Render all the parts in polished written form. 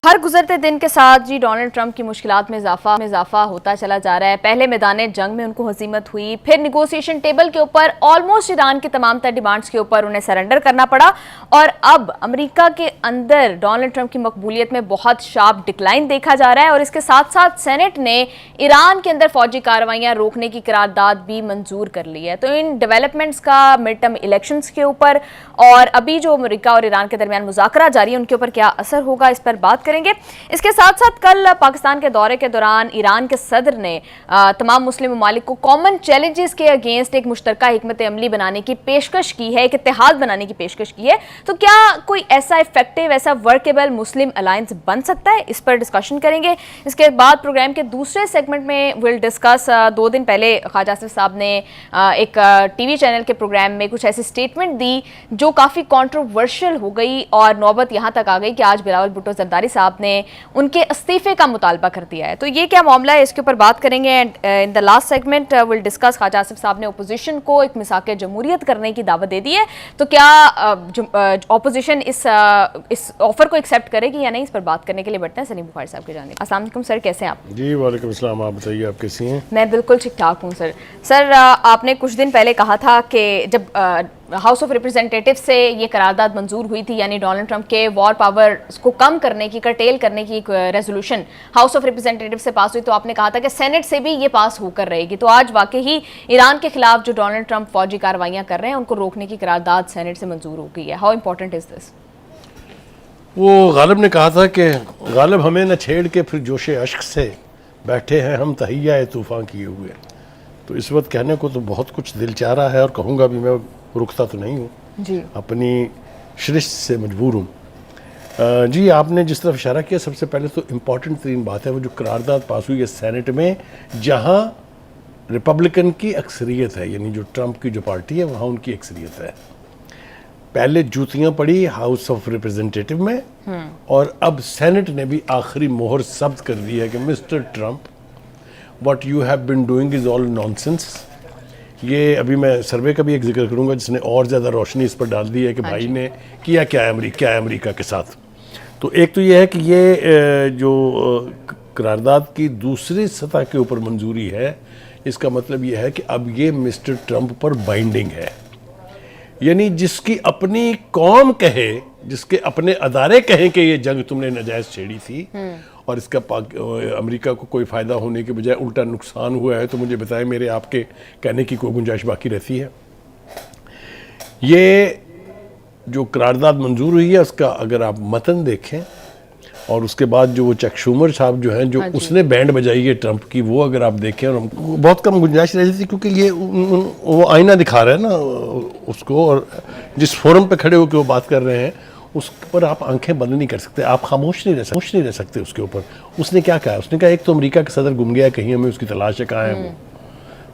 हर गुजरते दिन के साथ जी डोनाल्ड ट्रंप की मुश्किलात में इजाफा होता चला जा रहा है। पहले मैदान जंग में उनको हजीमत हुई, फिर निगोशिएशन टेबल के ऊपर ऑलमोस्ट ईरान की तमाम तर डिमांड्स के ऊपर उन्हें सरेंडर करना पड़ा और अब अमेरिका के अंदर डोनाल्ड ट्रंप की मकबूलियत में बहुत शार्प डिक्लाइन देखा जा रहा है। और इसके साथ साथ सेनेट ने ईरान के अंदर फौजी कार्रवाइयां रोकने की करारदाद भी मंजूर कर ली है। तो इन डेवलपमेंट्स का मिड टर्म इलेक्शंस के ऊपर और अभी जो अमेरिका और ईरान के दरमियान मुज़ाकरा जारी है उनके ऊपर क्या असर होगा, इस पर बात करेंगे। इसके साथ साथ कल पाकिस्तान के दौरे के दौरान ईरान के सदर ने तमाम मुस्लिम ममालिक को कॉमन चैलेंजेस के अगेंस्ट एक मुश्तरका हिकमत अमली बनाने की पेशकश की है, एक इत्तेहाद बनाने की पेशकश की है। तो क्या कोई ऐसा इफेक्टिव, ऐसा वर्केबल मुस्लिम अलायंस बन सकता है, इस पर डिस्कशन करेंगे। इसके बाद प्रोग्राम के दूसरे सेगमेंट में विल डिस्कस 2 दिन पहले ख्वाजा आसिफ साहब ने एक टीवी चैनल के प्रोग्राम में कुछ ऐसी स्टेटमेंट दी जो काफ़ी कॉन्ट्रोवर्शियल हो गई और नौबत यहाँ तक आ गई कि आज बिलावल भुट्टो जरदारी साहब ने उनके इस्तीफे का मुतालबा कर दिया है। तो ये क्या मामला है, इसके ऊपर बात करेंगे। And in the last segment will discuss Khawaja Asif साहब ने अपोजिशन को एक मिसाक जमहूरियत करने की दावत दे दी है, तो क्या अपोजिशन इस ऑफर को एक्सेप्ट करेगी या नहीं, इस पर बात करने के लिए बढ़ते हैं सलीम बुखारी साहब के जाने। अस्सलाम वालेकुम सर, कैसे हैं आप? जी वालेकुम अस्सलाम, आप बताइए आप कैसी हैं? मैं बिल्कुल ठीक ठाक हूँ सर। सर आपने कुछ दिन पहले कहा था कि जब हाउस ऑफ रिप्रेजेंटेटिव से ये करारदाद मंजूर हुई थी, यानी डोनाल्ड ट्रंप के वॉर पावर को कम करने की, कर्टेल करने की एक रेजोल्यूशन हाउस ऑफ रिप्रेजेंटेटिव से पास हुई, तो आपने कहा था कि सेनेट से भी ये पास होकर रहेगी। तो आज वाकई ही ईरान के खिलाफ जो डोनाल्ड ट्रंप फौजी कार्रवाइयां कर रहे हैं उनको रोकने की करारदाद सेनेट से मंजूर हो गई है। How important is this? वो गालिब ने कहा था कि गालिब हमें न छेड़ के फिर जोशे अश्क से बैठे हैं हम तहिया तूफ़ान किए हुए। तो इस वक्त कहने को तो बहुत कुछ दिल चाह रहा है और कहूँगा भी, मैं रुकता तो नहीं हूँ जी, अपनी शिरस्त से मजबूर हूँ। जी आपने जिस तरफ इशारा किया, सबसे पहले तो इम्पॉर्टेंट तरीन बात है वो जो करारदाद पास हुई है सेनेट में, जहाँ रिपब्लिकन की अक्सरियत है, यानी जो ट्रंप की जो पार्टी है वहाँ उनकी अक्सरियत है। पहले जूतियाँ पड़ी हाउस ऑफ रिप्रेजेंटेटिव में और अब सेनेट ने भी आखिरी मोहर सब्त कर दी है कि mister Trump, what you have been doing is all nonsense. ये अभी मैं सर्वे का भी एक जिक्र करूंगा जिसने और ज़्यादा रोशनी इस पर डाल दी है कि भाई ने किया क्या है अमेरिका के साथ। तो एक तो ये है कि ये जो करारदाद की दूसरी सतह के ऊपर मंजूरी है, इसका मतलब ये है कि अब ये मिस्टर ट्रंप पर बाइंडिंग है, यानी जिसकी अपनी कौम कहे, जिसके अपने अदारे कहें कि ये जंग तुमने नाजायज़ छेड़ी थी और इसका अमेरिका को कोई फ़ायदा होने के बजाय उल्टा नुकसान हुआ है, तो मुझे बताएं मेरे आपके कहने की कोई गुंजाइश बाकी रहती है? ये जो करारदाद मंजूर हुई है उसका अगर आप मतन देखें और उसके बाद जो वो चक शूमर साहब जो हैं, जो उसने बैंड बजाई है ट्रंप की, वो अगर आप देखें, और बहुत कम गुंजाइश रह जाती क्योंकि ये वो आईना दिखा रहे हैं ना उसको, और जिस फोरम पे खड़े होकर वो बात कर रहे हैं उस पर आप आंखें बंद नहीं कर सकते, आप खामोश नहीं रह सकते उसके ऊपर। उसने क्या कहा? उसने कहा एक तो अमेरिका का सदर गुम गया, कहीं हमें उसकी तलाश है, कहाँ है वो।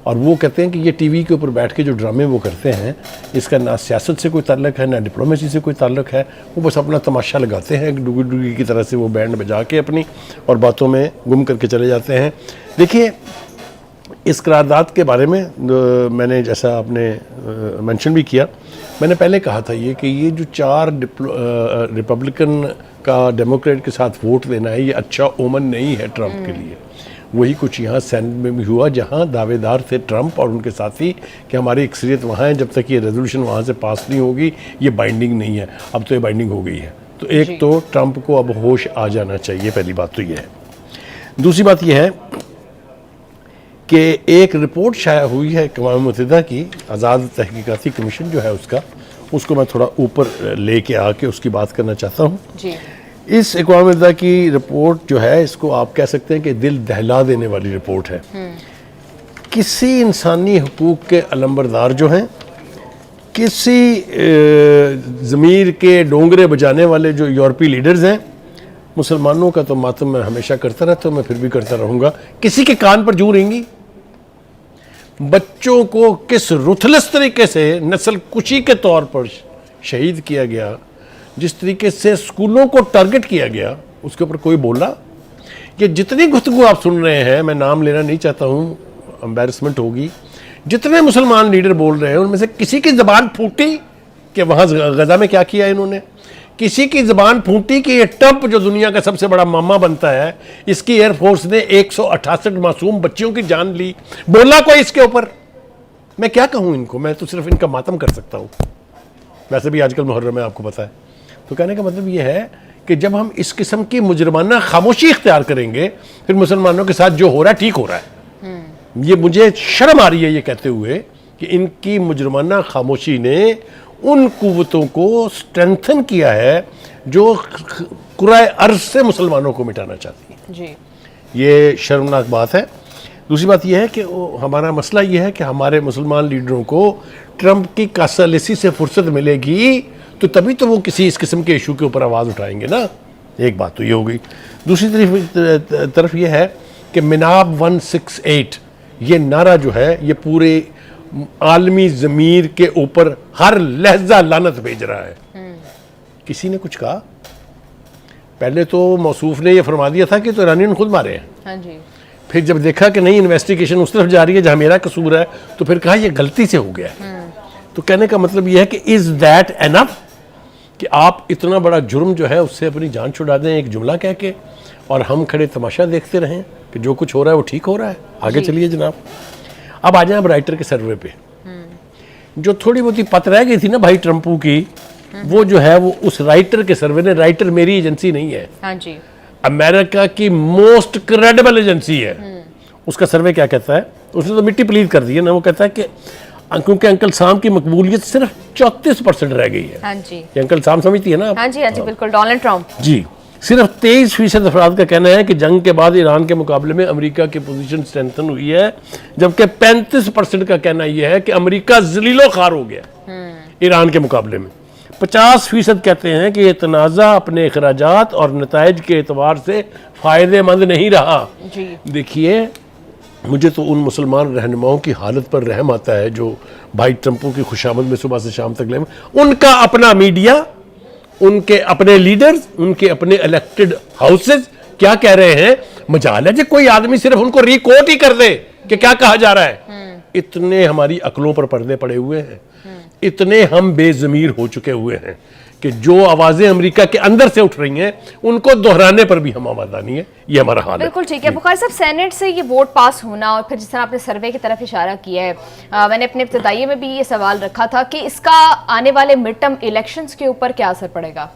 और वो कहते हैं कि ये टीवी के ऊपर बैठ के जो ड्रामे वो करते हैं, इसका ना सियासत से कोई ताल्लुक है ना डिप्लोमेसी से कोई ताल्लुक है, वो बस अपना तमाशा लगाते हैं डुगी की तरह से, वो बैंड बजा के अपनी और बातों में गुम करके चले जाते हैं। देखिए इस करारदाद के बारे में मैंने, जैसा आपने मेंशन भी किया, मैंने पहले कहा था कि ये जो 4 रिपब्लिकन का डेमोक्रेट के साथ वोट देना है, ये अच्छा ओमन नहीं है ट्रंप के लिए। वही कुछ यहाँ सेनेट में भी हुआ जहाँ दावेदार थे ट्रंप और उनके साथी कि हमारी अक्सरियत वहाँ है, जब तक ये रेजोल्यूशन वहाँ से पास नहीं होगी ये बाइंडिंग नहीं है। अब तो ये बाइंडिंग हो गई है, तो एक तो ट्रंप को अब होश आ जाना चाहिए, पहली बात तो ये है। दूसरी बात ये है कि एक रिपोर्ट शाया हुई है अक़वाम मुत्तहिदा की, आज़ाद तहकीकाती कमीशन जो है उसको मैं थोड़ा ऊपर लेके आके उसकी बात करना चाहता हूँ। इस अक़वाम मुत्तहिदा की रिपोर्ट जो है, इसको आप कह सकते हैं कि दिल दहला देने वाली रिपोर्ट है। किसी इंसानी हुकूक के अलंबरदार जो हैं, किसी ज़मीर के डोंगरे बजाने वाले जो यूरोपीय लीडर्स हैं, मुसलमानों का तो मातम मैं हमेशा करता रहता हूँ, मैं फिर भी करता रहूँगा, किसी के कान पर जूं रेंगी। बच्चों को किस रुथलेस तरीके से नस्ल कुशी के तौर पर शहीद किया गया, जिस तरीके से स्कूलों को टारगेट किया गया, उसके ऊपर कोई बोला? ये जितनी गुफ्तगू आप सुन रहे हैं, मैं नाम लेना नहीं चाहता हूँ, एम्बैरसमेंट होगी, जितने मुसलमान लीडर बोल रहे हैं उनमें से किसी की ज़बान फूटी कि वहाँ गजा में क्या किया इन्होंने, किसी की जबान फूटी कि ये ट्रंप जो दुनिया का सबसे बड़ा मामा बनता है, इसकी एयरफोर्स ने 168 मासूम बच्चियों की जान ली, बोला कोई इसके ऊपर? मैं क्या कहूं इनको, मैं तो सिर्फ इनका मातम कर सकता हूं। वैसे भी आजकल मुहर्रम है, आपको पता है। तो कहने का मतलब ये है कि जब हम इस किस्म की मुजरमाना खामोशी इख्तियार करेंगे, फिर मुसलमानों के साथ जो हो रहा है ठीक हो रहा है। ये मुझे शर्म आ रही है ये कहते हुए कि इनकी मुजरमाना खामोशी ने उन कुव्वतों को स्ट्रेंथन किया है जो कुराए अर्ज से मुसलमानों को मिटाना चाहती है जी। ये शर्मनाक बात है। दूसरी बात यह है कि हमारा मसला यह है कि हमारे मुसलमान लीडरों को ट्रंप की कासालिसी से फुर्सत मिलेगी तो तभी तो वो किसी इस किस्म के इशू के ऊपर आवाज़ उठाएंगे ना। एक बात तो ये हो गई। दूसरी तरफ यह है कि मिनाब 168 ये नारा जो है ये पूरे आलमी ज़मीर के ऊपर हर लहजा लानत भेज रहा है। किसी ने कुछ कहा, पहले तो मौसूफ ने ये फरमा दिया था कि तो ईरानियन खुद मारे हैं। हाँ जी। फिर जब देखा कि नहीं इन्वेस्टिगेशन उस तरफ जा रही है जहां मेरा कसूर है, तो फिर कहा ये गलती से हो गया है। तो कहने का मतलब यह है कि इज दैट एनफ कि आप इतना बड़ा जुर्म जो है उससे अपनी जान छुड़ा दें एक जुमला कह के, और हम खड़े तमाशा देखते रहें कि जो कुछ हो रहा है वो ठीक हो रहा है। आगे चलिए जनाब। अब आ जाए अब राइटर के सर्वे पे। जो थोड़ी बहुत ही पत रह गई थी ना भाई ट्रंपू की, वो जो है वो उस राइटर के सर्वे ने, राइटर मेरी एजेंसी नहीं है, हाँ जी, अमेरिका की मोस्ट क्रेडिबल एजेंसी है, उसका सर्वे क्या कहता है? उसने तो मिट्टी पलीद कर दी है ना। वो कहता है कि क्योंकि अंकल साम की मकबूलियत सिर्फ 34% रह गई है। हाँ जी, ये अंकल साम समझती है ना आप? हाँ जी, हाँ जी, बिल्कुल। डोनाल्ड ट्रंप जी। सिर्फ 23% अफराद का कहना है कि जंग के बाद ईरान के मुकाबले में अमेरिका की पोजीशन स्ट्रेंथन हुई है, जबकि 35% का कहना यह है कि अमेरिका जलीलो खार हो गया ईरान के मुकाबले में। 50% कहते हैं कि ये तनाज़ा अपने अखराजात और नताइज के एतबार से फ़ायदेमंद नहीं रहा। जी। देखिए, मुझे तो उन मुसलमान रहनुमाओं की हालत पर रहम आता है जो भाई ट्रंपो की खुशामद में सुबह से शाम तक ले, उनका अपना मीडिया, उनके अपने लीडर्स, उनके अपने इलेक्टेड हाउसेस क्या कह रहे हैं। मजाल है जो कोई आदमी सिर्फ उनको रिकोट ही कर दे कि क्या कहा जा रहा है। इतने हमारी अकलों पर पर्दे पड़े हुए हैं, इतने हम बेजमीर हो चुके हुए हैं कि जो आवाजें अमेरिका के अंदर से उठ रही हैं उनको दोहराने पर भी हम आवाज़ नहीं है। ये हमारा हाल है। बिल्कुल ठीक है। बुखारी साहब, सेनेट से ये वोट पास होना और फिर जिस तरह आपने सर्वे की तरफ इशारा किया है, मैंने अपने इब्तिदाई में भी ये सवाल रखा था कि इसका आने वाले मिड टर्म इलेक्शंस के ऊपर क्या असर पड़ेगा?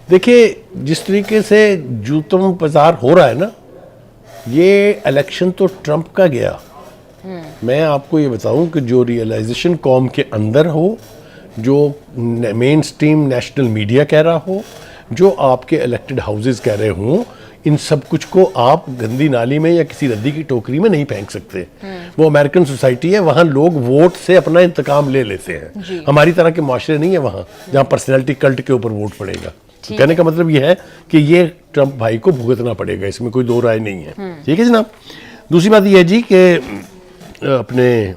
देखिए, जिस तरीके से जूतम बाजार हो रहा है ना, ये इलेक्शन तो ट्रंप का गया। मैं आपको ये बताऊं कि जो रियलाइजेशन कौम के अंदर हो, जो मेन स्ट्रीम नेशनल मीडिया कह रहा हो, जो आपके इलेक्टेड हाउसेस कह रहे हों, इन सब कुछ को आप गंदी नाली में या किसी रद्दी की टोकरी में नहीं फेंक सकते। वो अमेरिकन सोसाइटी है, वहाँ लोग वोट से अपना इंतकाम ले लेते हैं। हमारी तरह के माशरे नहीं है वहाँ जहाँ पर्सनैलिटी कल्ट के ऊपर वोट पड़ेगा। तो कहने का मतलब ये है कि ये ट्रंप भाई को भुगतना पड़ेगा, इसमें कोई दो राय नहीं है। ठीक है जनाब। दूसरी बात यह है जी कि अपने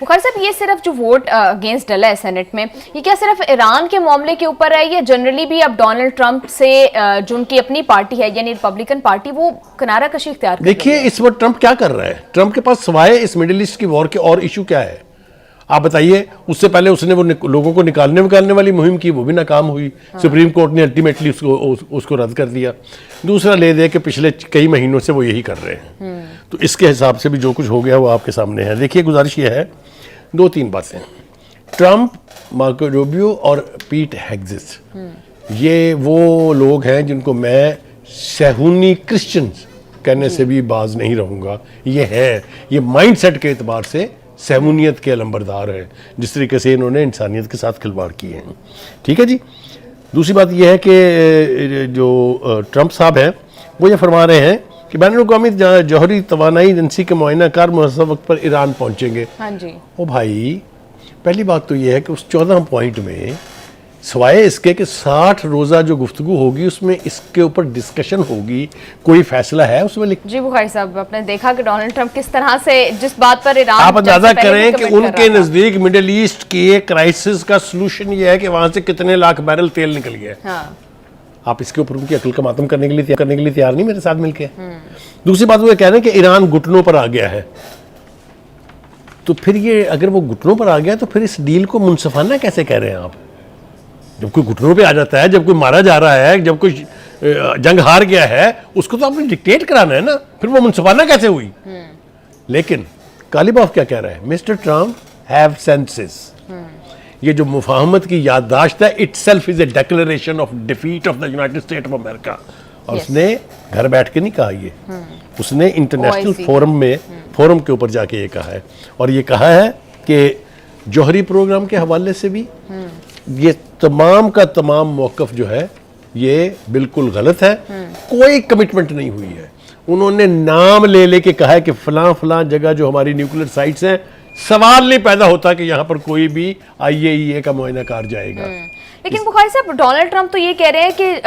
बुखारी साहब, ये सिर्फ जो वोट अगेंस्ट डला है सेनेट में, ये क्या सिर्फ ईरान के मामले के ऊपर है या जनरली भी अब डोनाल्ड ट्रंप से जो उनकी अपनी पार्टी है यानी रिपब्लिकन पार्टी, वो किनारा कशी इख्तियार कर रही है? देखिए, इस वक्त ट्रंप क्या कर रहा है? ट्रंप के पास सिवाय इस मिडिल ईस्ट की वॉर के और इशू क्या है? आप बताइए। उससे पहले उसने वो लोगों को निकालने वाली मुहिम की, वो भी नाकाम हुई। सुप्रीम कोर्ट ने अल्टीमेटली उसको रद्द कर दिया। दूसरा ले दे कि पिछले कई महीनों से वो यही कर रहे हैं। तो इसके हिसाब से भी जो कुछ हो गया वो आपके सामने है। देखिए, गुजारिश ये है, 2-3 बातें। ट्रंप, मार्को रूबियो और पीट हेग्सेस, ये वो लोग हैं जिनको मैं सहूनी क्रिश्चियंस कहने से भी बाज नहीं रहूँगा। ये माइंडसेट के एतबार से सहूनियत के अलंबरदार हैं, जिस तरीके से इन्होंने इंसानियत के साथ खिलवाड़ किए हैं। ठीक है जी। दूसरी बात यह है कि जो ट्रंप साहब हैं वो ये फरमा रहे हैं कि बैनुल-अक़वामी जौहरी तवानाई एजेंसी के मुआयना कार मुनस्सब वक्त पर ईरान पहुंचेंगे। हाँ जी। ओ भाई, पहली बात तो यह है कि उस 14 पॉइंट में सिवाय इसके कि 60 रोज़ा जो गुफ्तगू होगी उसमें इसके ऊपर डिस्कशन होगी, कोई फैसला है उसमें लिखा? जी बुखारी साहब, आपने देखा कि डोनाल्ड ट्रंप किस तरह से जिस बात पर ईरान, आप अंदाजा करें कि उनके नजदीक मिडिल ईस्ट के क्राइसिस का सलूशन ये है कि वहां से कितने लाख बैरल तेल निकल गया। हाँ। आप इसके ऊपर उनकी अकल का मातम करने के लिए तैयार नहीं मेरे साथ मिलके? दूसरी बात वो कह रहे हैं कि ईरान घुटनों पर आ गया है। तो फिर ये अगर वो घुटनों पर आ गया तो फिर इस डील को मुनसफाना कैसे कह रहे हैं आप? जब कोई घुटनों पे आ जाता है, जब कोई मारा जा रहा है, जब कोई जंग हार गया है, उसको तो आपने डिक्टेट कराना है ना, फिर वो मुनसफाना कैसे हुई? लेकिन कालीबाफ क्या कह रहा है? Mister Trump have senses. ये जो मुफाहमत की याददाश्त है, itself is a declaration of defeat of the United state of America. और उसने घर बैठ के नहीं कहा ये, उसने इंटरनेशनल फोरम के ऊपर जाके ये कहा है। और ये कहा है कि जौहरी प्रोग्राम के हवाले से भी ये तमाम का तमाम मौक़िफ़ जो है ये बिल्कुल गलत है। कोई कमिटमेंट नहीं हुई है। उन्होंने नाम ले लेके कहा है कि फलां फलां जगह जो हमारी न्यूक्लियर साइट्स हैं, सवाल नहीं पैदा होता कि यहाँ पर कोई भी IAEA का मुआयना कार जाएगा। लेकिन बुखारी साहब, डोनाल्ड ट्रंप तो ये कह रहे हैं कि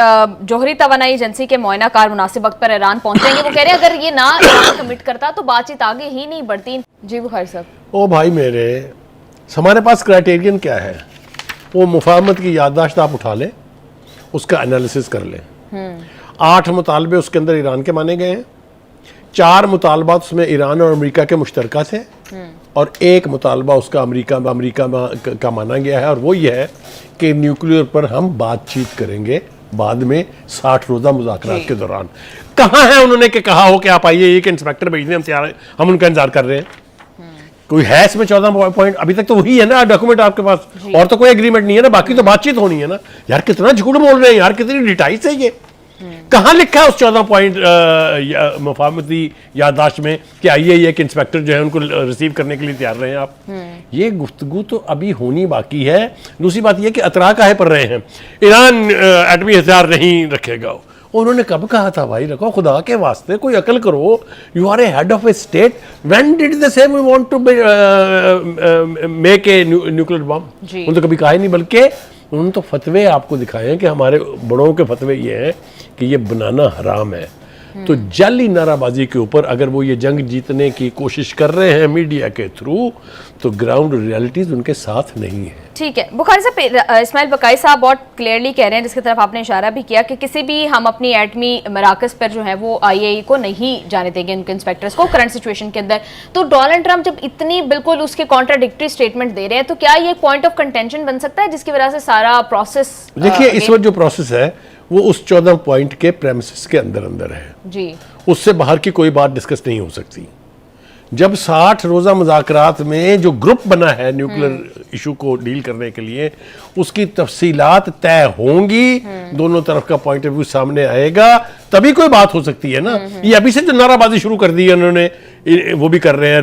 जौहरी तवानाई एजेंसी के मुआयना कार मुनासिब वक्त पर ईरान पहुंचेंगे। वो कह रहे हैं अगर ये ना ईरान कमिट करता तो बातचीत आगे ही नहीं बढ़ती। जी बुखारी साहब। ओ भाई मेरे, हमारे पास क्राइटेरियन क्या है? वो मुफाहमत की याददाश्त आप उठा लें, उसका एनालिसिस कर लें। 8 मुतालबे उसके अंदर ईरान के माने गए हैं, 4 मुतालबात उसमें ईरान और अमेरिका के मुश्तरका थे, और 1 मुतालबा उसका अमेरिका का माना गया है, और वो ये है कि न्यूक्लियर पर हम बातचीत करेंगे बाद में 60 रोज़ा मुज़ाकरात के दौरान। कहाँ है उन्होंने कि कहा हो कि आप आइए, एक इंस्पेक्टर भेजने हम तैयार हैं, हम उनका इंतजार कर रहे हैं? कोई है इसमें 14 पॉइंट? अभी तक तो वही है ना डॉक्यूमेंट आपके पास, और तो कोई एग्रीमेंट नहीं है ना, बाकी तो बातचीत होनी है ना। यार कितना झूठ बोल रहे हैं यार, कितनी डिटेल्स है ये। कहाँ लिखा है उस 14 पॉइंट मुफाहमती याददाश्त में कि IAEA के इंस्पेक्टर जो है उनको रिसीव करने के लिए तैयार रहे हैं आप? ये गुफ्तगू तो अभी होनी बाकी है। दूसरी बात यह कि अतरा काहे पर रहे हैं, ईरान एटमी हथियार नहीं रखेगा। उन्होंने कब कहा था भाई? रखो, खुदा के वास्ते कोई अकल करो। You are a head of a state, when did they say we want to make a nuclear bomb? उन्होंने तो कभी कहा ही नहीं, बल्कि उन्होंने तो फतवे आपको दिखाए हैं कि हमारे बड़ों के फतवे ये हैं कि ये बनाना हराम है। तो जाली नाराबाजी के ऊपर अगर वो ये जंग जीतने की कोशिश कर रहे हैं मीडिया के थ्रू, तो ग्राउंड रियलिटीज उनके साथ नहीं है। ठीक है बुखारी साहब, इस्माइल बकाई साहब बहुत क्लियरली कह रहे हैं, जिसकी तरफ आपने इशारा भी किया, कि किसी भी हम अपनी एटमी मराकज़ पर जो है वो IAEA को नहीं जाने देंगे, उनके इंस्पेक्टर्स को, करंट सिचुएशन के अंदर। तो डोनाल्ड ट्रंप जब इतनी बिल्कुल उसके कॉन्ट्राडिक्टरी स्टेटमेंट दे रहे हैं, तो क्या ये पॉइंट ऑफ कंटेंशन बन सकता है जिसकी वजह से सारा प्रोसेस? देखिए, इस वक्त जो प्रोसेस है वो उस 14 पॉइंट के प्रेमिसेस के अंदर है जी, उससे बाहर की कोई बात डिस्कस नहीं हो सकती। जब 60 रोज़ा मुज़ाकरात में जो ग्रुप बना है न्यूक्लियर इशू को डील करने के लिए, उसकी तफसीलात तय होंगी, दोनों तरफ का पॉइंट ऑफ व्यू सामने आएगा, तभी कोई बात हो सकती है ना। ये अभी से जो नाराबाजी शुरू कर दी है उन्होंने, वो भी कर रहे हैं,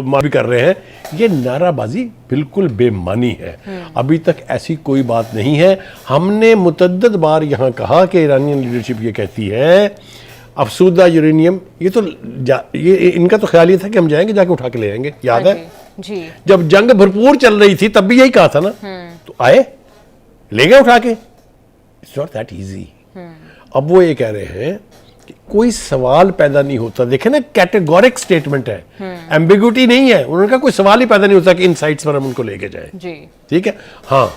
माँ भी कर रहे हैं, ये नाराबाजी बिल्कुल बेमानी है। अभी तक ऐसी कोई बात नहीं है। हमने मुतद्दद बार यहाँ कहा कि ईरानियन लीडरशिप ये कहती है अफसूदा यूरेनियम, ये इनका तो ख्याल ये था कि हम जाएंगे जाके उठा के ले आएंगे, याद है जी। जब जंग भरपूर चल रही थी तब भी यही कहा था ना, तो आए ले गए उठा के। It's not that easy. अब वो ये कह रहे हैं कि कोई सवाल पैदा नहीं होता। देखे ना, कैटेगोरिक स्टेटमेंट है, एम्बिग्यूटी नहीं है। उनका कोई सवाल ही पैदा नहीं होता कि इन साइट्स पर हम उनको लेके जाए जी। ठीक है। हाँ,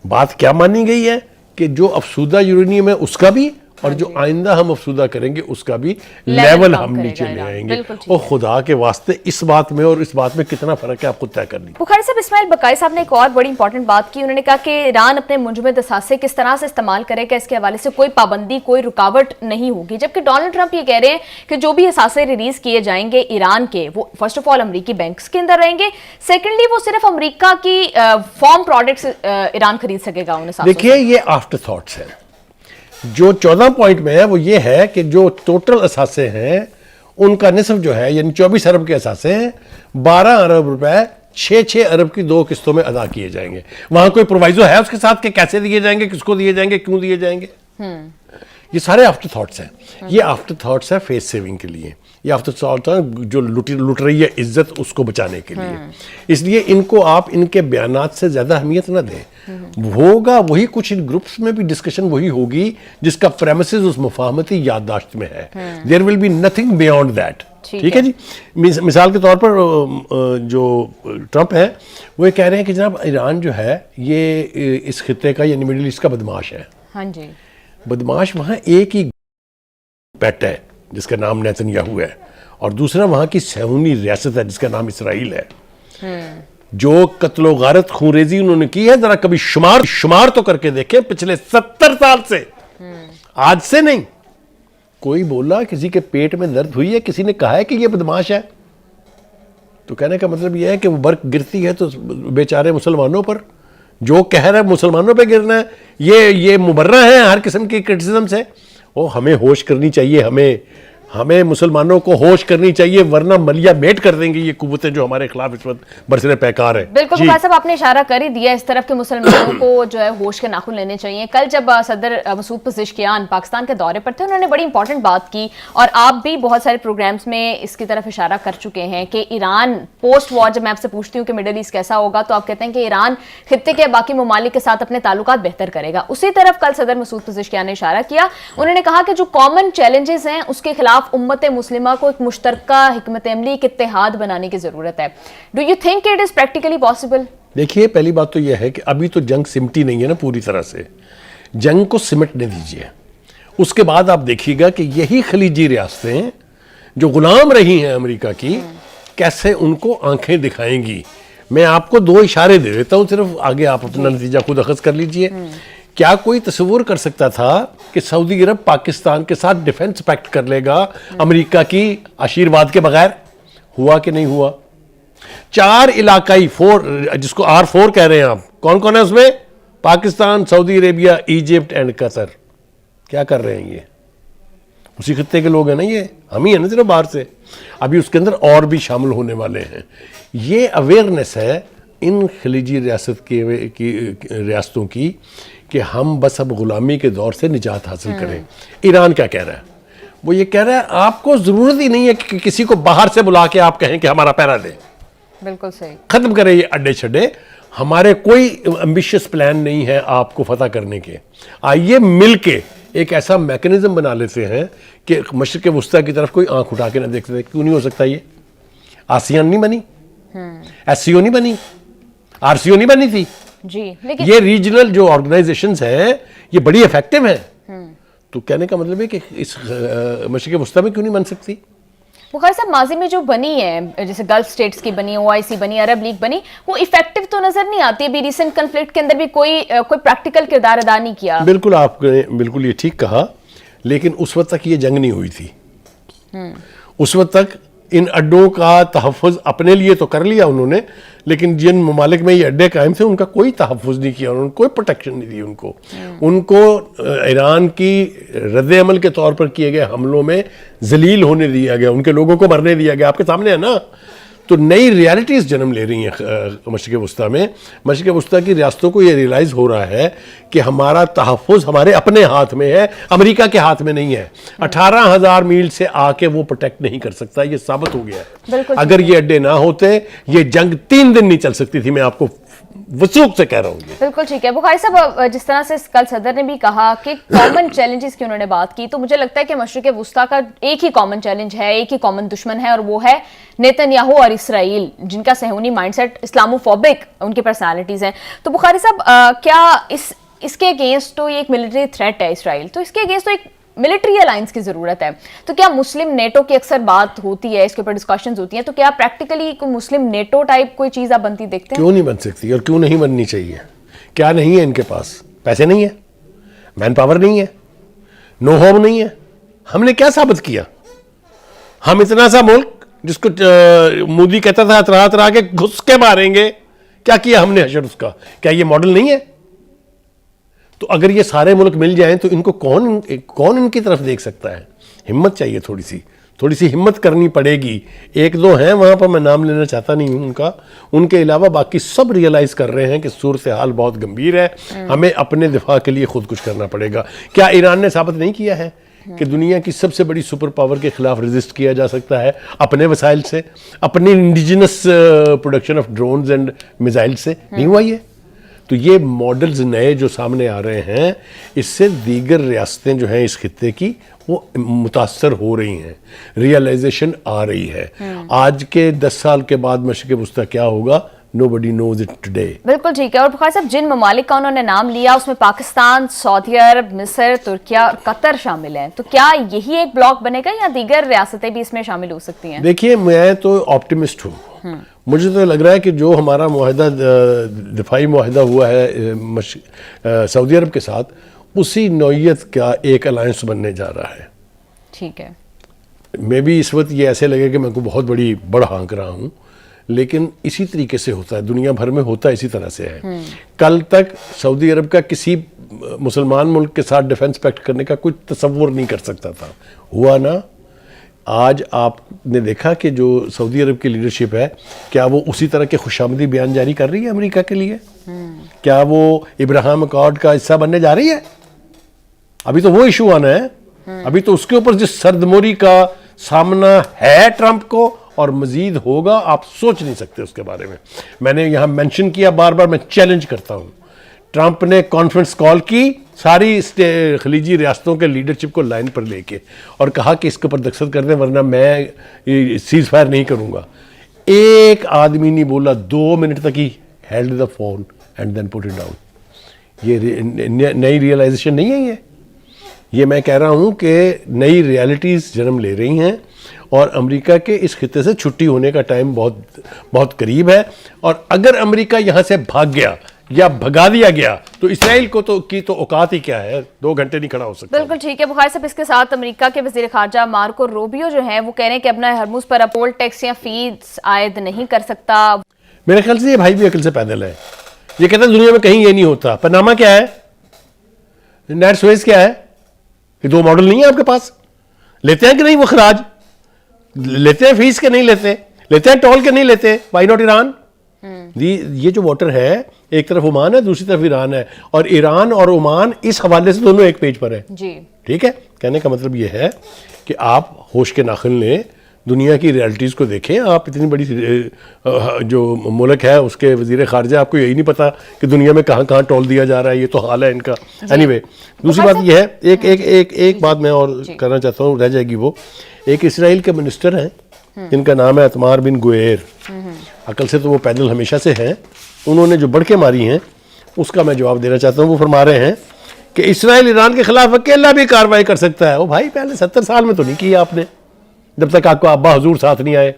बात क्या मानी गई है कि जो अफसूदा यूरेनियम है उसका भी, और जो आइंदा हम अफसूदा करेंगे उसका भी लेवल हम नीचे ले आएंगे। और खुदा के वास्ते इस बात में और इस बात में कितना फर्क है, आपको तय कर लीजिए। बुखारी साहब, इस्माइल बकाई साहब ने एक और बड़ी इंपॉर्टेंट बात की। उन्होंने कहा कि ईरान अपने मुंजमद असासे किस तरह से इस्तेमाल करेगा, इसके हवाले से कोई पाबंदी, कोई रुकावट नहीं होगी। जबकि डोनाल्ड ट्रंप ये कह रहे हैं कि जो भी असासे रिलीज किए जाएंगे ईरान के, वो फर्स्ट ऑफ ऑल अमरीकी बैंक्स के अंदर रहेंगे, सेकेंडली वो सिर्फ अमरीका की फॉर्म प्रोडक्ट्स ईरान खरीद सकेगा उन असासों से। देखिए, ये आफ्टर थॉट्स है। जो 14 पॉइंट में है वो ये है कि जो टोटल असासे हैं उनका निस्फ जो है, यानी 24 अरब के असासे हैं, 12 अरब रुपए 6-6 अरब की 2 किस्तों में अदा किए जाएंगे। वहां कोई प्रोवाइजो है उसके साथ कि कैसे दिए जाएंगे, किसको दिए जाएंगे, क्यों दिए जाएंगे? ये सारे आफ्टर थॉट्स हैं। ये आफ्टर थॉट्स है फेस सेविंग के लिए, ये आफ्टर थॉट्स है जो लुट रही है इज्जत, उसको बचाने के लिए। इसलिए इनको आप इनके बयानात से ज्यादा अहमियत ना दें। होगा वही, कुछ इन ग्रुप्स में भी डिस्कशन वही होगी जिसका प्रेमिसेस उस मुफाहमती याददाश्त में है। There will be nothing beyond that. ठीक है जी। मिसाल के तौर पर जो ट्रंप है वो ये कह रहे हैं कि जनाब ईरान जो है ये इस खित्ते का, यानी मिडिल ईस्ट का बदमाश है। हाँ जी। बदमाश वहाँ एक ही पेट है जिसका नाम नेतन्याहू है, और दूसरा वहाँ की सहूनी रियासत है जिसका नाम इसराइल है। जो कत्लो गारत खूनरेजी उन्होंने की है, जरा कभी शुमार तो करके देखें पिछले 70 साल से, आज से नहीं। कोई बोला किसी के पेट में दर्द हुई है, किसी ने कहा है कि ये बदमाश है? तो कहने का मतलब यह है कि वो बर्फ गिरती है तो बेचारे मुसलमानों पर, जो कह रहा है मुसलमानों पे गिरना है, ये मुबर्रा है हर किस्म की क्रिटिसिज्म से। ओ हमें होश करनी चाहिए, हमें मुसलमानों को होश करनी चाहिए, वरना मलिया मेट कर देंगे ये कुव्वतें जो हमारे खिलाफ इस वक्त बरसरे पैकार है। बिल्कुल बुखारी साहब, आपने इशारा कर ही दिया इस तरफ के मुसलमानों को जो है होश के नाखून लेने चाहिए। कल जब सदर मसूद पज़ेश्कियान पाकिस्तान के दौरे पर थे, उन्होंने बड़ी इंपॉर्टेंट बात की और आप भी बहुत सारे प्रोग्राम्स में इसकी तरफ इशारा कर चुके हैं कि ईरान पोस्ट वॉर, जब मैं आपसे पूछती हूँ कि मिडल ईस्ट कैसा होगा, तो आप कहते हैं कि ईरान खित्ते के बाकी ममालिक के साथ अपने ताल्लुकात बेहतर करेगा। उसी तरफ कल सदर मसूद पज़ेश्कियान ने इशारा किया, उन्होंने कहा कि जो कॉमन चैलेंजेस हैं उसके खिलाफ उम्मत मुस्लिमा को एक मुश्तरका हिकमत अमली, एक इत्तेहाद बनाने की जरूरत है। Do you think it is practically possible? देखिए, पहली बात तो यह है कि अभी तो जंग सिमटी नहीं है ना पूरी तरह से, जंग को सिमटने दीजिए। उसके बाद आप देखिएगा कि यही खलीजी रियासतें जो गुलाम रही हैं अमेरिका की, कैसे उनको आंखें दिखाएंगी। मैं आपको 2 इशारे दे देता हूं, सिर्फ आगे आप अपना नतीजा खुद अखज़ कर लीजिए। क्या कोई तस्वुर कर सकता था कि सऊदी अरब पाकिस्तान के साथ डिफेंस पैक्ट कर लेगा अमेरिका की आशीर्वाद के बगैर? हुआ कि नहीं हुआ? 4 इलाकाई 4, जिसको R4 कह रहे हैं आप, कौन कौन है उसमें? Pakistan, Saudi Arabia, Egypt and Qatar. क्या कर रहे हैं ये? उसी खत्ते के लोग हैं ना, ये हम ही है ना सिर्फ बाहर से। अभी उसके अंदर और भी शामिल होने वाले हैं। ये अवेयरनेस है इन खलीजी रियासतों की कि हम बस अब गुलामी के दौर से निजात हासिल करें। ईरान क्या कह रहा है? वो ये कह रहा है आपको जरूरत ही नहीं है कि किसी को बाहर से बुला के आप कहें कि हमारा पहरा दे। बिल्कुल सही, खत्म करें ये अड्डे छड्डे, हमारे कोई एम्बिशियस प्लान नहीं है आपको फतह करने के। आइए मिलके एक ऐसा मैकेनिज्म बना लेते हैं कि मशरिक़ वुस्ता की तरफ कोई आंख उठा के ना देख सकते। क्यों नहीं हो सकता? ये आसियान नहीं बनी, SCO नहीं बनी, RCO नहीं बनी थी जी, लेकिन ये रीजनल जो ऑर्गेनाइजेशंस हैं ये बड़ी इफेक्टिव हैं। तो कहने का मतलब है कि इस मशरिक़ वुस्ता में क्यों नहीं बन सकती? बुखारी साहब, माजी में जो बनी है, जैसे गल्फ स्टेट्स की बनी, OIC बनी, अरब लीग बनी, वो इफेक्टिव तो नजर नहीं आती। अभी रिसेंट कन्फ्लिक्ट के अंदर भी कोई प्रैक्टिकल किरदार अदा नहीं किया। बिल्कुल, आपने बिल्कुल ये ठीक कहा, लेकिन उस वक्त तक ये जंग नहीं हुई थी। उस वक्त तक इन अड्डों का तहफ़्फ़ुज़ अपने लिए तो कर लिया उन्होंने, लेकिन जिन ममालिक में ये अड्डे कायम थे उनका कोई तहफ़्फ़ुज़ नहीं किया उन्होंने, कोई प्रोटेक्शन नहीं दी उनको ईरान की रद्द-ए-अमल के तौर पर किए गए हमलों में जलील होने दिया गया, उनके लोगों को मरने दिया गया। आपके सामने है ना। तो नई रियलिटीज़ जन्म ले रही हैं मशरिक़ वुस्ता में। मशरिक़ वुस्ता की रियासतों को ये रियलाइज़ हो रहा है कि हमारा तहफ़्फ़ुज़ हमारे अपने हाथ में है, अमेरिका के हाथ में नहीं है। 18,000 मील से आके वो प्रोटेक्ट नहीं कर सकता, ये साबित हो गया है। अगर ये अड्डे ना होते, ये जंग 3 दिन नहीं चल सकती थी। मैं आपको वसूख से कह रहा हूँ। बिल्कुल ठीक है बुखारी साहब, जिस तरह से कल सदर ने भी कहा कि कॉमन चैलेंजेस की उन्होंने बात की, तो मुझे लगता है कि मशरिक़ वुस्ता का एक ही कॉमन चैलेंज है, एक ही कॉमन दुश्मन है, और वो है नेतन्याहू और इसराइल, जिनका सहूनी माइंडसेट इस्लामोफोबिक उनकी पर्सनालिटीज हैं। तो बुखारी साहब, क्या इसके अगेंस्ट तो ये एक मिलिट्री थ्रेट है इसराइल, तो इसके अगेंस्ट तो एक मिलिट्री अलायंस की जरूरत है। तो क्या मुस्लिम नेटो की अक्सर बात होती है, इसके ऊपर डिस्कशंस होती हैं, तो क्या प्रैक्टिकली कोई मुस्लिम नेटो टाइप कोई चीज आप बनती देखते हैं? क्यों नहीं बन सकती और क्यों नहीं बननी चाहिए? क्या नहीं है इनके पास? पैसे नहीं है, मैन पावर नहीं है, नो होम नहीं है। हमने क्या साबित किया? हम इतना सा मुल्क जिसको मोदी कहता था तरह के घुस के मारेंगे, क्या किया हमने हशर उसका? क्या ये मॉडल नहीं है? तो अगर ये सारे मुल्क मिल जाएं तो इनको कौन इनकी तरफ देख सकता है? हिम्मत चाहिए, थोड़ी सी हिम्मत करनी पड़ेगी। 1-2 हैं वहाँ पर, मैं नाम लेना चाहता नहीं हूँ उनका, उनके अलावा बाकी सब रियलाइज़ कर रहे हैं कि सूरत हाल बहुत गंभीर है, हमें अपने दिफा के लिए खुद कुछ करना पड़ेगा। क्या ईरान ने साबित नहीं किया है कि दुनिया की सबसे बड़ी सुपर पावर के खिलाफ रेजिस्ट किया जा सकता है अपने वसाइल से, अपने indigenous production of drones and missile से? नहीं हुआ ये? तो ये मॉडल्स नए जो सामने आ रहे हैं, इससे दीगर रियासतें जो हैं इस खित्ते की वो मुतासर हो रही हैं, रियलाइजेशन आ रही है। आज के 10 साल के बाद मशरिक़ वुस्ता क्या होगा, nobody knows it today। बिल्कुल ठीक है। और बुखारी साहब, जिन ममालिक का उन्होंने नाम लिया उसमें पाकिस्तान, सऊदी अरब, मिस्र, तुर्किया और कतर शामिल हैं, तो क्या यही एक ब्लॉक बनेगा या दीगर रियासतें भी इसमें शामिल हो सकती हैं? देखिए, मैं तो ऑप्टिमिस्ट हूँ। मुझे तो लग रहा है कि जो हमारा मुआहदा दिफाई मुआहदा हुआ है सऊदी अरब के साथ, उसी नौइयत का एक अलायंस बनने जा रहा है। ठीक है। मे भी इस वक्त ये ऐसे लगे कि मैं को बहुत बड़ हाँक रहा हूँ, लेकिन इसी तरीके से होता है, दुनिया भर में होता है, इसी तरह से है। कल तक सऊदी अरब का किसी मुसलमान मुल्क के साथ डिफेंस पैक्ट करने का कोई तसव्वुर नहीं कर सकता था, हुआ ना। आज आपने देखा कि जो सऊदी अरब की लीडरशिप है, क्या वो उसी तरह के खुशामदी बयान जारी कर रही है अमेरिका के लिए? क्या वो इब्राहिम अकॉर्ड का हिस्सा बनने जा रही है? अभी तो वो इशू आना है, अभी तो उसके ऊपर जिस सर्दमोरी का सामना है ट्रंप को, और मजीद होगा, आप सोच नहीं सकते उसके बारे में। मैंने यहां मेंशन किया, बार बार मैं चैलेंज करता हूं, ट्रंप ने कॉन्फ्रेंस कॉल की सारी खलीजी रियासतों के लीडरशिप को लाइन पर लेके, और कहा कि इसके ऊपर दस्तखत कर दें वरना मैं सीज फायर नहीं करूंगा। एक आदमी नहीं बोला, 2 मिनट तक ही held the phone and then put it down. ये नई रियलाइजेशन नहीं है, ये मैं कह रहा हूं कि नई रियलिटीज जन्म ले रही हैं, और अमेरिका के इस खिते से छुट्टी होने का टाइम बहुत बहुत करीब है। और अगर अमेरिका यहां से भाग गया या भगा दिया गया तो इसराइल को की औकात ही क्या है, 2 घंटे नहीं खड़ा हो सकता। बिल्कुल ठीक है बुखारी साहब। इसके साथ अमेरिका के वजीर खारजा मार्को रूबियो जो है वो कह रहे हैं कि अपना हरमुज पर अपोल टैक्स या फीस आयद नहीं कर सकता। मेरे ख्याल से ये भाई भी अकल से पैदल है, ये कहता है दुनिया में कहीं ये नहीं होता। पनामा क्या है, नेट सुएज क्या है, ये 2 मॉडल नहीं है आपके पास? लेते हैं कि नहीं वो खराज? लेते हैं फीस के नहीं लेते हैं टोल के नहीं लेते? Why not Iran? ये जो वाटर है, एक तरफ ओमान है, दूसरी तरफ ईरान है, और ईरान और ओमान इस हवाले से दोनों एक पेज पर है जी। ठीक है। कहने का मतलब ये है कि आप होश के नाखिन लें, दुनिया की रियलिटीज को देखें। आप इतनी बड़ी जो मुल्क है उसके वजीर खारजा, आपको यही नहीं पता कि दुनिया में कहाँ कहाँ टोल दिया जा रहा है? ये तो हाल है इनका। एनीवे, दूसरी बात यह है, एक बात मैं और करना चाहता हूँ, रह जाएगी वो। एक इसराइल के मिनिस्टर हैं जिनका नाम है अतमार बिन गुएर। अकल से तो वो पैदल हमेशा से हैं, उन्होंने जो बढ़के मारी हैं उसका मैं जवाब देना चाहता हूँ। वो फरमा रहे हैं कि इसराइल ईरान के खिलाफ अकेला भी कार्रवाई कर सकता है। वो भाई पहले 70 साल में तो नहीं की आपने, जब तक आपको अब्बा हजूर साथ नहीं आए।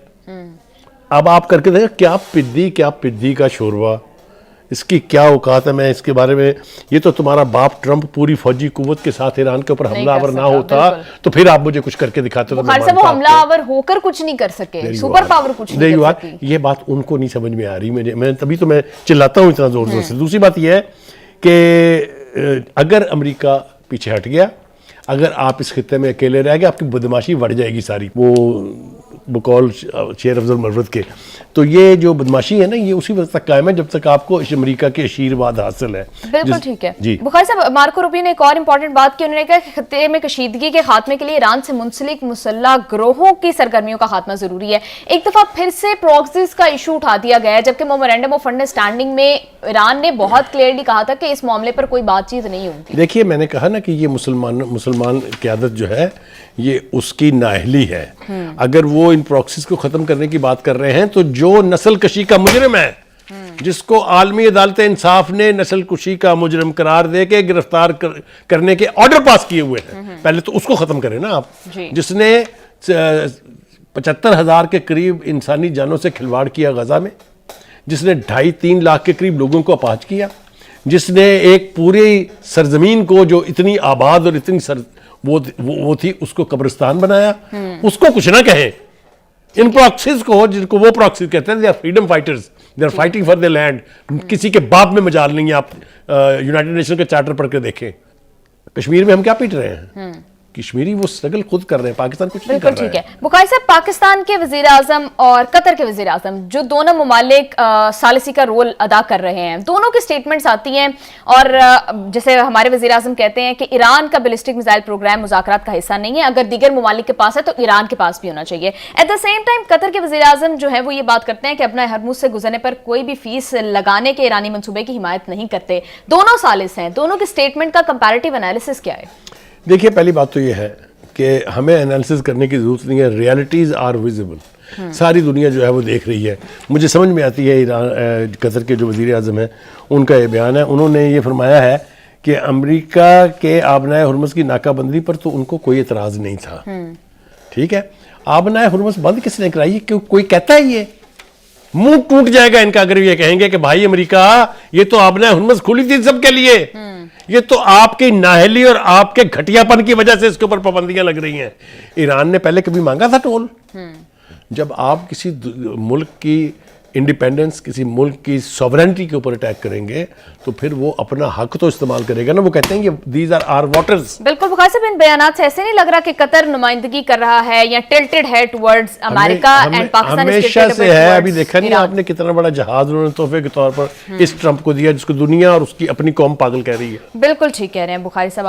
अब आप करके देखें, क्या पिद्दी का शोरवा, इसकी क्या औकात है। मैं इसके बारे में, ये तो तुम्हारा बाप ट्रंप पूरी फौजी कुव्वत के साथ ईरान के ऊपर हमलावर ना होता तो फिर आप मुझे कुछ करके दिखाते तो वो हमलावर होकर कुछ नहीं कर सके, सुपर पावर कुछ नहीं कर सकी। ये बात उनको नहीं समझ में आ रही मैं तभी तो मैं चिल्लाता हूँ इतना जोर जोर से। दूसरी बात यह है कि अगर अमेरिका पीछे हट गया, अगर आप इस खित्ते में अकेले रह गए, आपकी बदमाशी बढ़ जाएगी सारी। वो बकौल शेर अफजल मरवत के, तो ये जो बदमाशी है ना, ये उसी वक्त तक कायम है जब तक आपको अमेरिका के आशीर्वाद हासिल है। बिल्कुल ठीक है जी। बुखारी साहब, मार्को रूबियो ने एक और इम्पोर्टेंट बात की। उन्होंने कहा कि खत्ते में कशीदगी के खात्मे के लिए ईरान से मुंसलिक मुसल्लह गिरोहों की सरगर्मियों का खात्मा जरूरी है। एक दफा फिर से प्रॉक्सीज का इशू उठा दिया गया है, जबकि मेमोरेंडम ऑफ अंडरस्टैंडिंग में ईरान ने बहुत क्लियरली कहा था कि इस मामले पर कोई बातचीत नहीं होगी। देखिए, मैंने कहा ना कि ये मुसलमान क़यादत जो है ये उसकी नाअहली है। अगर वो इन प्रॉक्सीज को खत्म करने की बात कर रहे हैं, तो जो नस्ल कशी का मुजरिम है, जिसको आलमी अदालत इंसाफ ने नस्ल कुशी का मुजरिम करार दे के गिरफ्तार करने के ऑर्डर पास किए हुए हैं, पहले तो उसको खत्म करें ना आप। जिसने 75,000 के करीब इंसानी जानों से खिलवाड़ किया गजा में, जिसने 2.5-3 लाख के करीब लोगों को अपाहज किया, जिसने एक पूरी सरजमीन को जो इतनी आबाद और इतनी वो थी उसको कब्रिस्तान बनाया, उसको कुछ ना कहे। इन प्रॉक्सीज को, जिनको वो प्रॉक्सीज कहते हैं, they are freedom fighters, they are fighting for the land. किसी के बाप में मजाल नहीं है। आप यूनाइटेड नेशन का चार्टर पढ़ के देखें, कश्मीर में हम क्या पीट रहे हैं? कश्मीरी वो स्ट्रगल खुद कर रहे हैं, पाकिस्तान कुछ नहीं कर रहा है। ठीक है बुखारी साहब, पाकिस्तान के वजीर आजम और कतर के वजीर आजम, जो दोनों ममालिक सालिसी का रोल अदा कर रहे हैं, दोनों की स्टेटमेंट्स आती हैं, और जैसे हमारे वजीर आजम कहते हैं कि ईरान का बैलिस्टिक मिसाइल प्रोग्राम मुज़ाकरात का हिस्सा नहीं है, अगर दीगर ममालिक के पास है तो ईरान के पास भी होना चाहिए। At the same time Qatar के वजीर आजम जो है वो ये बात करते हैं कि अपना हरमुज से गुजरने पर कोई भी फीस लगाने के ईरानी मंसूबे की हिमायत नहीं करते। दोनों सालिस हैं, दोनों की स्टेटमेंट का कंपैरेटिव एनालिसिस क्या है? देखिए, पहली बात तो ये है कि हमें एनालिसिस करने की जरूरत नहीं है, रियलिटीज आर विजिबल। सारी दुनिया जो है वो देख रही है। मुझे समझ में आती है ईरान कतर के जो वज़ीर आज़म हैं उनका ये बयान है। उन्होंने ये फरमाया है कि अमेरिका के आबनाए हुर्मुज़ की नाकाबंदी पर तो उनको कोई एतराज़ नहीं था। ठीक है, आबनाए हुर्मुज़ बंद किसने कराई? क्यों कोई कहता है ये मुंह टूट जाएगा इनका अगर ये कहेंगे कि भाई अमेरिका, ये तो आपने हुर्मुज़ खोली थी सबके लिए, ये तो आपकी नाहली और आपके घटियापन की वजह से इसके ऊपर पाबंदियां लग रही हैं। ईरान ने पहले कभी मांगा था टोल? जब आप किसी मुल्क की इंडिपेंडेंस, किसी मुल्क की सॉवरेनिटी के ऊपर अटैक करेंगे तो फिर वो अपना हक तो इस्तेमाल करेगा ना। वो कहते हैं कि दीज आर आवर वाटर्स। बिल्कुल बुखारी साहब, इन बयानात से ऐसे नहीं लग रहा कि कतर नुमाइंदगी कर रहा है या टिल्टेड है टुवर्ड्स अमेरिका एंड पाकिस्तान। हमेशा से है। अभी देखा नहीं आपने कितना बड़ा जहाज उन्होंने तोहफे के तौर पर इस ट्रंप को दिया, जिसको दुनिया और उसकी अपनी कौम पागल कह रही है। बिल्कुल ठीक कह रहे हैं बुखारी साहब।